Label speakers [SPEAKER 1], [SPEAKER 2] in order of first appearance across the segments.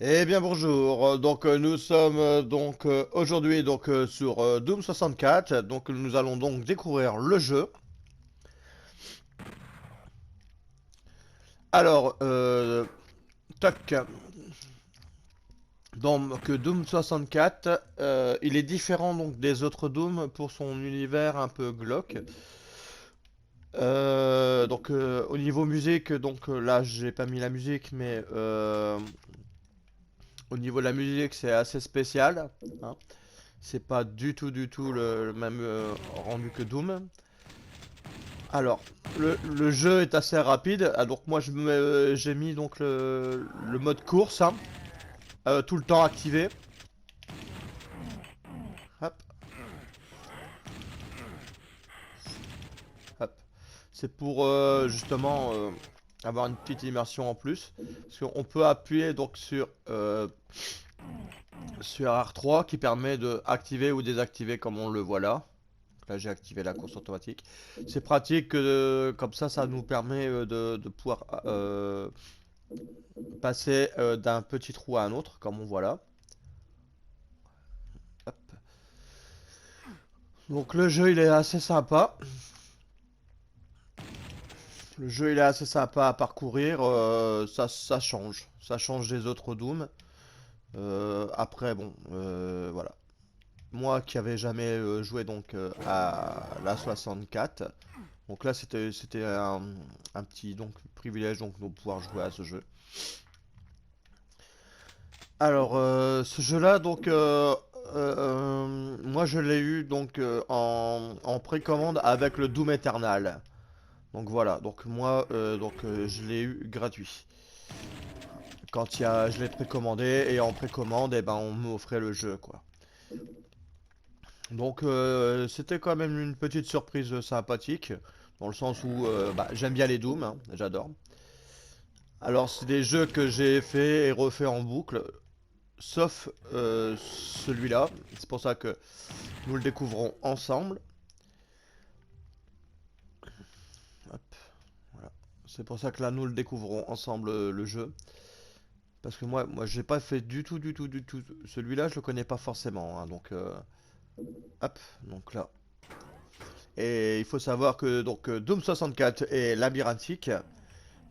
[SPEAKER 1] Eh bien bonjour, donc nous sommes aujourd'hui sur Doom 64, donc nous allons donc découvrir le jeu. Alors, tac, donc Doom 64, il est différent donc des autres Doom pour son univers un peu glauque. Au niveau musique, là j'ai pas mis la musique, mais au niveau de la musique c'est assez spécial, hein. C'est pas du tout le même rendu que Doom. Alors, le jeu est assez rapide. Ah, donc moi j'ai mis donc le mode course, hein, tout le temps activé. Hop, hop. C'est pour justement avoir une petite immersion en plus. Parce qu'on peut appuyer donc sur R3 qui permet de activer ou désactiver comme on le voit là. Là j'ai activé la course automatique. C'est pratique, comme ça nous permet de pouvoir passer d'un petit trou à un autre, comme on voit là. Hop. Donc le jeu il est assez sympa. Le jeu il est assez sympa à parcourir. Ça change. Ça change des autres Doom. Après bon, voilà. Moi qui avais jamais joué à la 64. Donc là c'était un petit donc privilège donc de pouvoir jouer à ce jeu. Alors, ce jeu-là, moi je l'ai eu en précommande avec le Doom Eternal. Donc voilà, donc moi, je l'ai eu gratuit. Je l'ai précommandé et en précommande, eh ben, on m'offrait le jeu, quoi. Donc c'était quand même une petite surprise sympathique, dans le sens où bah, j'aime bien les Doom, hein, j'adore. Alors c'est des jeux que j'ai fait et refait en boucle, sauf celui-là. C'est pour ça que nous le découvrons ensemble. Hop, voilà. C'est pour ça que là, nous le découvrons ensemble le jeu. Parce que moi, j'ai pas fait du tout. Celui-là, je le connais pas forcément, hein, hop, donc là. Et il faut savoir que Doom 64 est labyrinthique.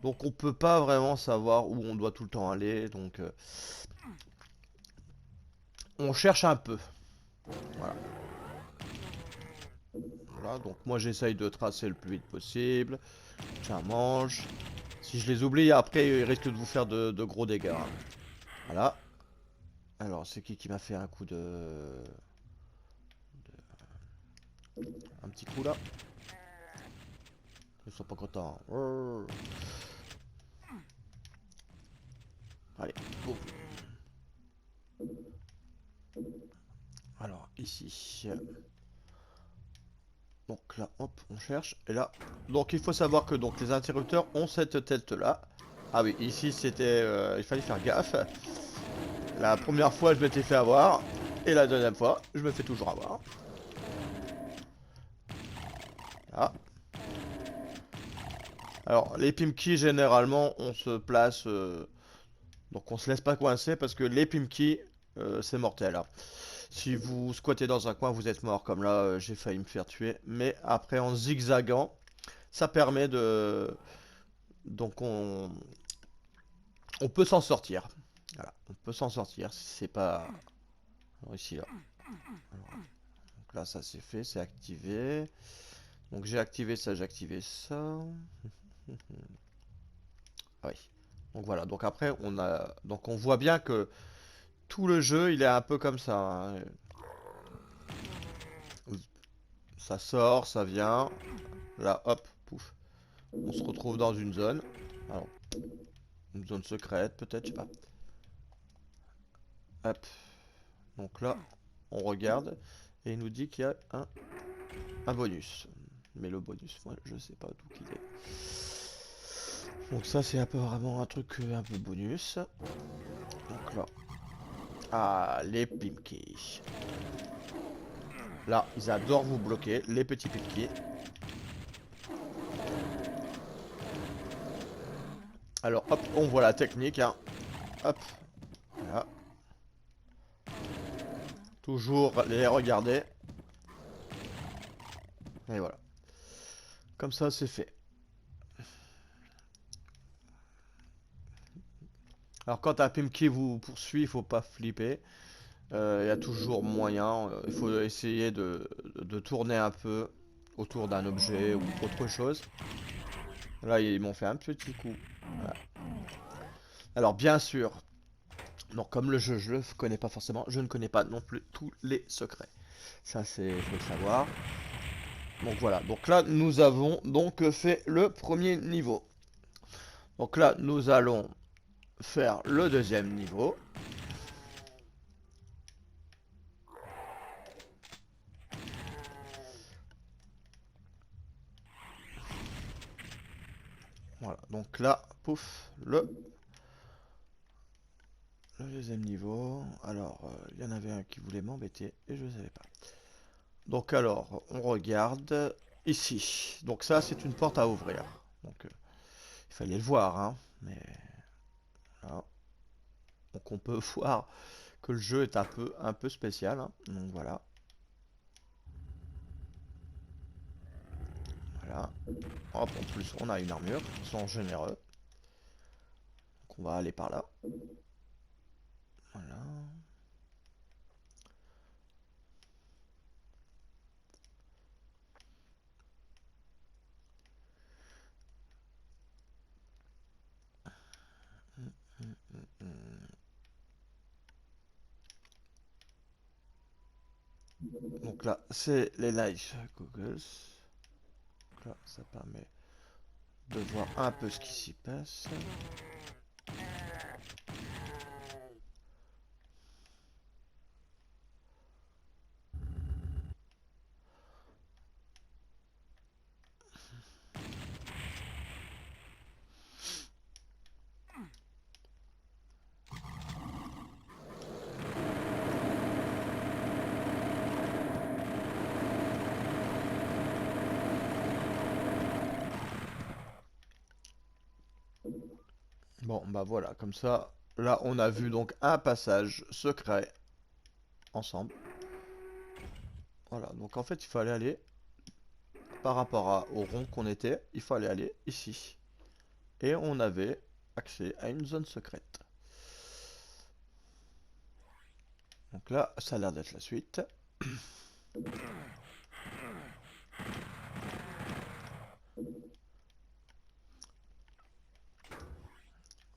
[SPEAKER 1] Donc on peut pas vraiment savoir où on doit tout le temps aller. On cherche un peu. Voilà. Voilà, donc moi j'essaye de tracer le plus vite possible. Tiens, mange. Si je les oublie, après, ils risquent de vous faire de gros dégâts, hein. Voilà. Alors, c'est qui m'a fait un coup un petit coup là? Ils sont pas contents. Allez, boum. Alors, ici. Donc là, hop, on cherche. Et là, donc il faut savoir que les interrupteurs ont cette tête là. Ah oui, ici c'était, il fallait faire gaffe. La première fois, je m'étais fait avoir. Et la deuxième fois, je me fais toujours avoir. Ah. Alors, les Pimki, généralement, on se place. Donc, on se laisse pas coincer parce que les Pimki, c'est mortel, hein. Si vous squattez dans un coin, vous êtes mort. Comme là, j'ai failli me faire tuer. Mais après, en zigzagant, ça permet de. Donc, on peut s'en sortir. Voilà, on peut s'en sortir si c'est pas. Alors, ici, là. Alors, donc là, ça c'est fait, c'est activé. Donc, j'ai activé ça. Ah oui. Donc voilà, donc après on voit bien que tout le jeu il est un peu comme ça, hein. Ça sort, ça vient, là hop, pouf, on se retrouve dans une zone. Alors, une zone secrète peut-être, je sais pas. Hop, donc là on regarde et il nous dit qu'il y a un bonus. Mais le bonus, moi je sais pas d'où qu'il est. Donc ça c'est apparemment un truc un peu bonus. Donc là, ah les Pimki. Là, ils adorent vous bloquer, les petits Pimki. Alors hop, on voit la technique, hein. Hop, Toujours les regarder. Et voilà. Comme ça, c'est fait. Alors quand un Pimki vous poursuit, il faut pas flipper. Il y a toujours moyen. Il faut essayer de tourner un peu autour d'un objet ou autre chose. Là, ils m'ont fait un petit coup. Voilà. Alors bien sûr, donc comme le jeu, je le connais pas forcément, je ne connais pas non plus tous les secrets. Ça, c'est, faut le savoir. Donc voilà. Donc là, nous avons donc fait le premier niveau. Donc là, nous allons faire le deuxième niveau. Voilà. Donc là, pouf, le deuxième niveau. Alors, il y en avait un qui voulait m'embêter et je ne savais pas. Donc alors, on regarde ici. Donc ça, c'est une porte à ouvrir. Donc il fallait le voir, hein. Mais voilà. Donc on peut voir que le jeu est un peu spécial, hein. Donc voilà. Voilà. Hop, en plus, on a une armure. Ils sont généreux. Donc on va aller par là. Voilà. Donc là, c'est les live goggles. Donc là, ça permet de voir un peu ce qui s'y passe. Bon, bah voilà, comme ça, là, on a vu donc un passage secret ensemble. Voilà, donc en fait, il fallait aller, par rapport au rond qu'on était, il fallait aller ici. Et on avait accès à une zone secrète. Donc là, ça a l'air d'être la suite.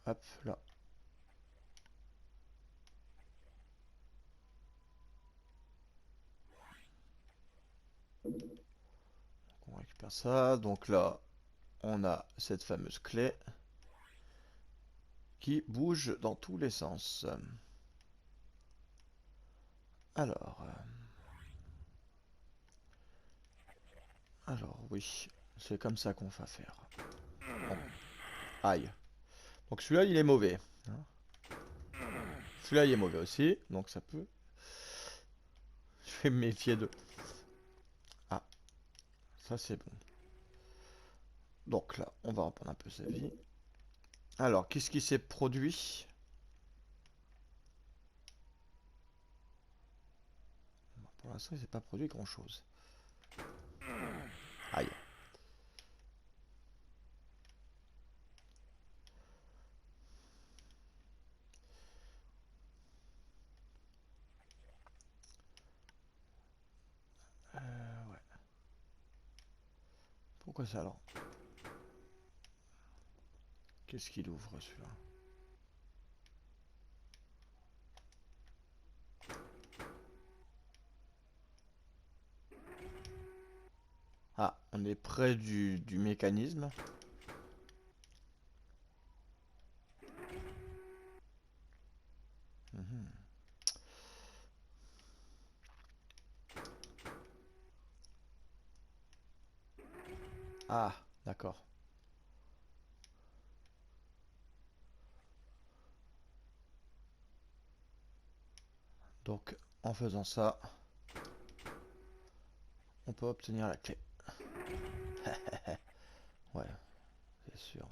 [SPEAKER 1] Hop, là. On récupère ça. Donc là, on a cette fameuse clé qui bouge dans tous les sens. Alors, alors oui, c'est comme ça qu'on va faire. Bon, aïe. Donc celui-là, il est mauvais, hein. Celui-là, il est mauvais aussi, donc ça peut. Je vais me méfier de. Ah, ça c'est bon. Donc là, on va reprendre un peu sa vie. Alors, qu'est-ce qui s'est produit? Pour l'instant, il s'est pas produit grand-chose. Aïe. Ouais. Pourquoi ça alors? Qu'est-ce qu'il ouvre celui-là? Ah, on est près du mécanisme. Mhm. Ah, d'accord. Donc, en faisant ça, on peut obtenir la clé. Ouais, c'est sûr.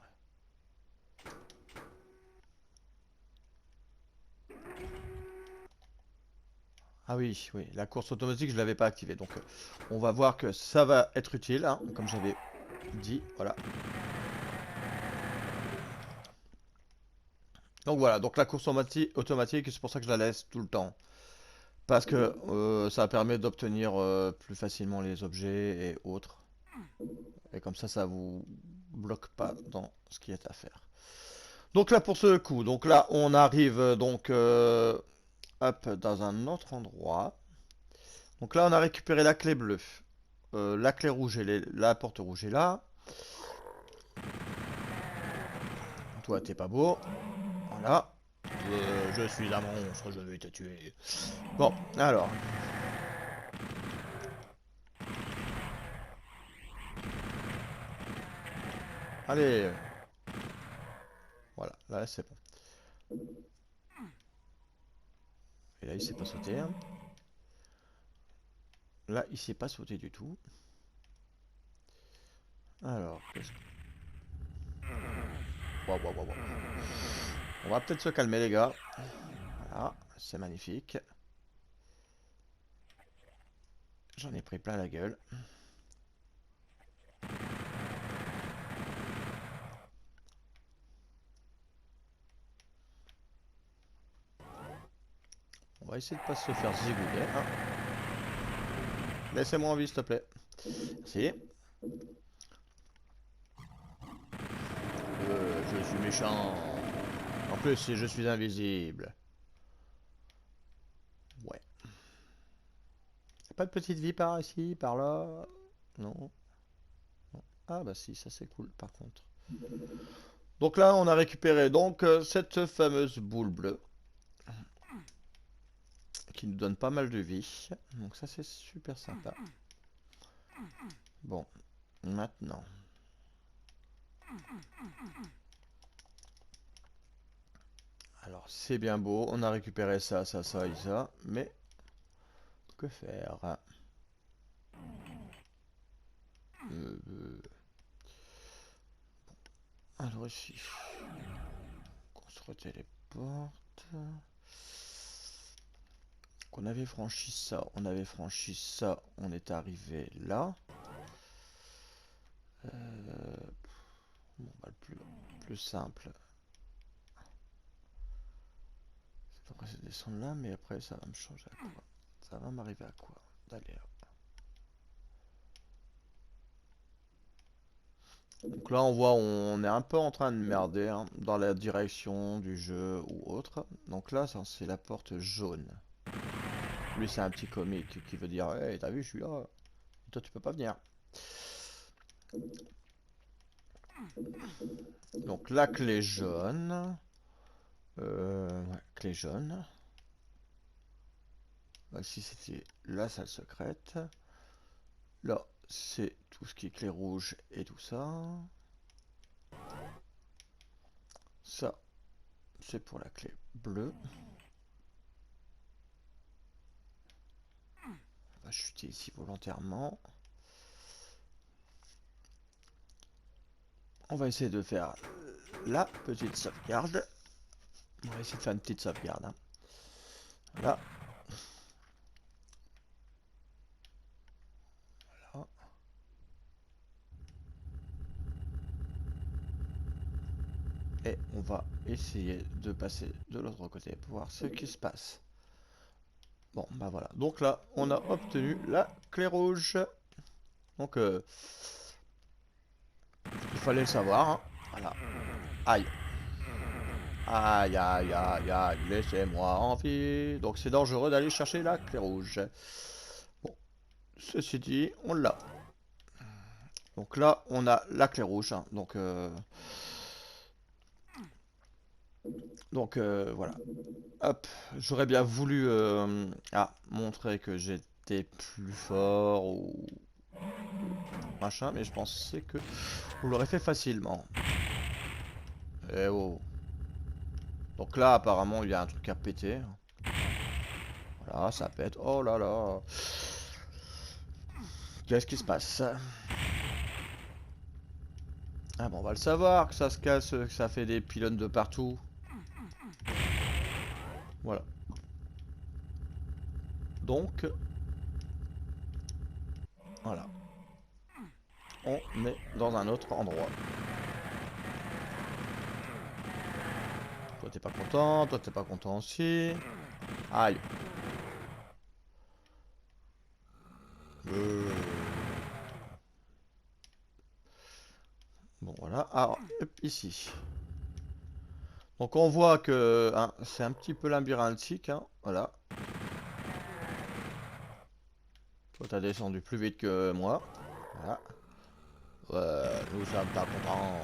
[SPEAKER 1] Ah oui, oui, la course automatique, je l'avais pas activée. Donc, on va voir que ça va être utile, hein, comme j'avais dit. Voilà. Donc voilà, donc la course automatique, c'est pour ça que je la laisse tout le temps. Parce que ça permet d'obtenir plus facilement les objets et autres. Et comme ça vous bloque pas dans ce qui est à faire. Donc là pour ce coup, donc là on arrive donc hop, dans un autre endroit. Donc là on a récupéré la clé bleue. La clé rouge, la porte rouge est là. Toi t'es pas beau. Voilà. Je suis un monstre, je vais te tuer. Bon, alors. Allez. Voilà, là c'est bon. Et là il s'est pas sauté, hein. Là il s'est pas sauté du tout. Alors, qu'est-ce que... Waouh, waouh, waouh, waouh. On va peut-être se calmer les gars. Voilà, c'est magnifique. J'en ai pris plein la gueule. On va essayer de pas se faire zigouiller, hein. Laissez-moi en vie s'il te plaît. Merci. Je suis méchant. En plus, si je suis invisible. Ouais. Pas de petite vie par ici, par là? Non. Non. Ah bah si, ça c'est cool par contre. Donc là, on a récupéré donc cette fameuse boule bleue. Qui nous donne pas mal de vie. Donc ça c'est super sympa. Bon, maintenant. Alors c'est bien beau, on a récupéré ça, ça, ça et ça, mais que faire? Euh, Alors ici, qu'on se retéléporte. Qu'on avait franchi ça, on avait franchi ça, on est arrivé là. Bon, bah, le plus simple. C'est pas de descendre là, mais après ça va me changer à quoi? Ça va m'arriver à quoi? D'aller là. Donc là on voit on est un peu en train de merder hein, dans la direction du jeu ou autre. Donc là c'est la porte jaune. Lui c'est un petit comique qui veut dire hey t'as vu je suis là. Toi tu peux pas venir. Donc la clé jaune. Ouais, clé jaune. Ici c'était la salle secrète. Là c'est tout ce qui est clé rouge et tout ça. Ça c'est pour la clé bleue. On va chuter ici volontairement. On va essayer de faire la petite sauvegarde. On va essayer de faire une petite sauvegarde. Hein. Voilà. Voilà. Et on va essayer de passer de l'autre côté pour voir ce qui se passe. Bon, bah voilà. Donc là, on a obtenu la clé rouge. Donc, il fallait le savoir. Hein. Voilà. Aïe. Aïe, aïe, aïe, aïe. Laissez-moi en vie. Donc, c'est dangereux d'aller chercher la clé rouge. Bon, ceci dit, on l'a. Donc là, on a la clé rouge. Hein. Donc voilà. Hop, j'aurais bien voulu montrer que j'étais plus fort ou machin, mais je pensais que on l'aurait fait facilement. Eh oh. Donc là, apparemment, il y a un truc à péter. Voilà, ça pète. Oh là là. Qu'est-ce qui se passe? Ah bon, on va le savoir que ça se casse, que ça fait des pylônes de partout. Voilà. Donc, voilà. On est dans un autre endroit. Toi t'es pas content, toi t'es pas content aussi. Aïe. Euh. Bon voilà, alors hop, ici. Donc on voit que hein, c'est un petit peu labyrinthique, hein, voilà. Toi t'as descendu plus vite que moi. Voilà. Ouais, nous sommes pas contents.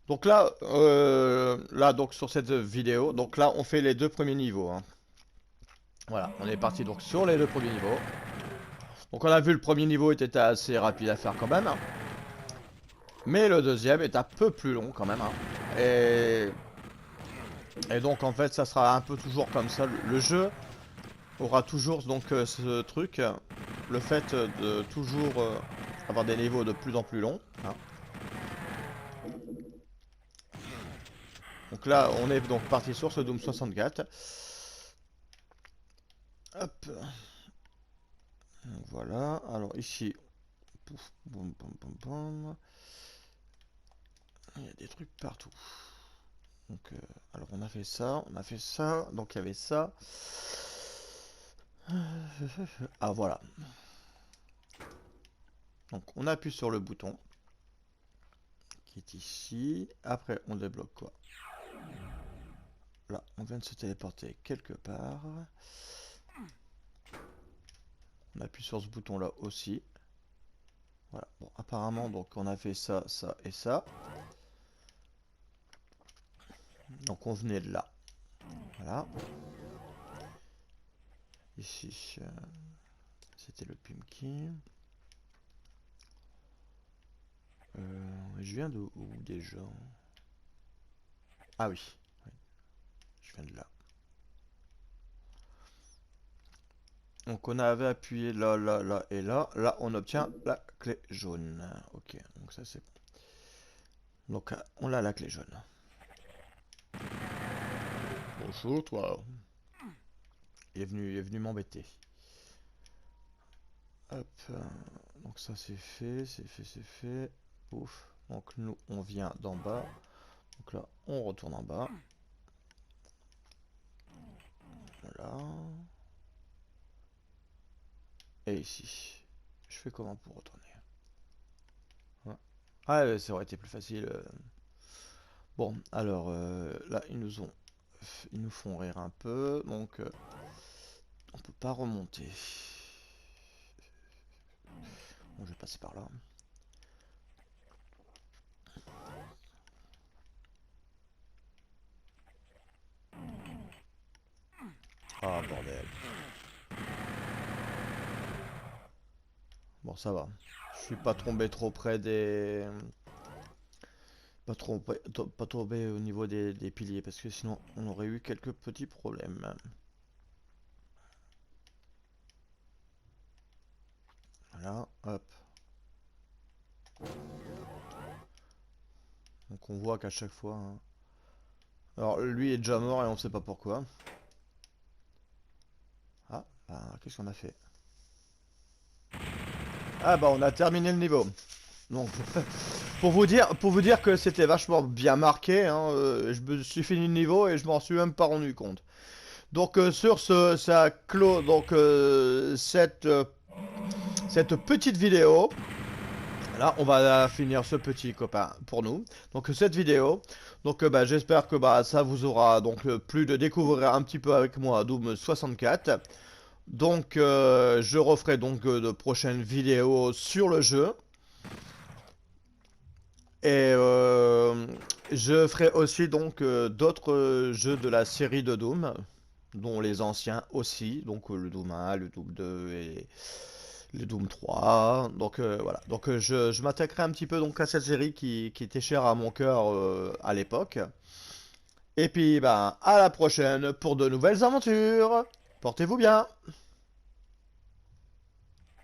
[SPEAKER 1] Donc là, donc sur cette vidéo, donc là on fait les deux premiers niveaux, hein. Voilà, on est parti donc sur les deux premiers niveaux. Donc on a vu le premier niveau était assez rapide à faire quand même, hein. Mais le deuxième est un peu plus long quand même, hein. Et donc en fait ça sera un peu toujours comme ça. Le jeu aura toujours donc ce truc, le fait de toujours avoir des niveaux de plus en plus longs, hein. Donc là on est donc parti sur ce Doom 64. Hop. Donc voilà, alors ici, pouf, boum, boum, boum, boum. Il y a des trucs partout. Donc, alors on a fait ça, donc il y avait ça. Ah voilà. Donc on appuie sur le bouton qui est ici. Après on débloque quoi? Là, on vient de se téléporter quelque part. On appuie sur ce bouton là aussi. Voilà. Bon, apparemment donc on a fait ça, ça et ça. Donc on venait de là. Voilà. Ici, c'était le Pimki. Je viens de où déjà? Ah oui, oui, je viens de là. Donc on avait appuyé là, là, là et là. Là on obtient la clé jaune. Ok, donc ça c'est bon. Donc on a la clé jaune. Bonjour toi. Il est venu m'embêter. Hop. Donc ça c'est fait, c'est fait, c'est fait. Pouf. Donc nous on vient d'en bas. Donc là on retourne en bas. Voilà. Et ici. Je fais comment pour retourner? Ouais. Ah ouais, ça aurait été plus facile. Bon, alors là ils nous font rire un peu, donc on peut pas remonter. Bon, je vais passer par là. Ah bordel. Bon, ça va. Je suis pas tombé trop près des. Pas tombé au niveau des piliers parce que sinon on aurait eu quelques petits problèmes. Voilà, hop. Donc on voit qu'à chaque fois, hein. Alors lui est déjà mort et on sait pas pourquoi. Ah, bah, qu'est-ce qu'on a fait? Ah bah on a terminé le niveau. Donc pour vous dire que c'était vachement bien marqué, hein, je me suis fini le niveau et je m'en suis même pas rendu compte. Donc sur ce, ça clôt donc cette petite vidéo. Là, on va finir ce petit copain pour nous. Donc cette vidéo. Donc bah, j'espère que bah, ça vous aura donc plu de découvrir un petit peu avec moi Doom 64. Donc je referai donc de prochaines vidéos sur le jeu. Et je ferai aussi donc d'autres jeux de la série de Doom, dont les anciens aussi, donc le Doom 1, le Doom 2 et le Doom 3. Donc voilà, donc je m'attaquerai un petit peu donc à cette série qui était chère à mon cœur à l'époque. Et puis ben à la prochaine pour de nouvelles aventures. Portez-vous bien.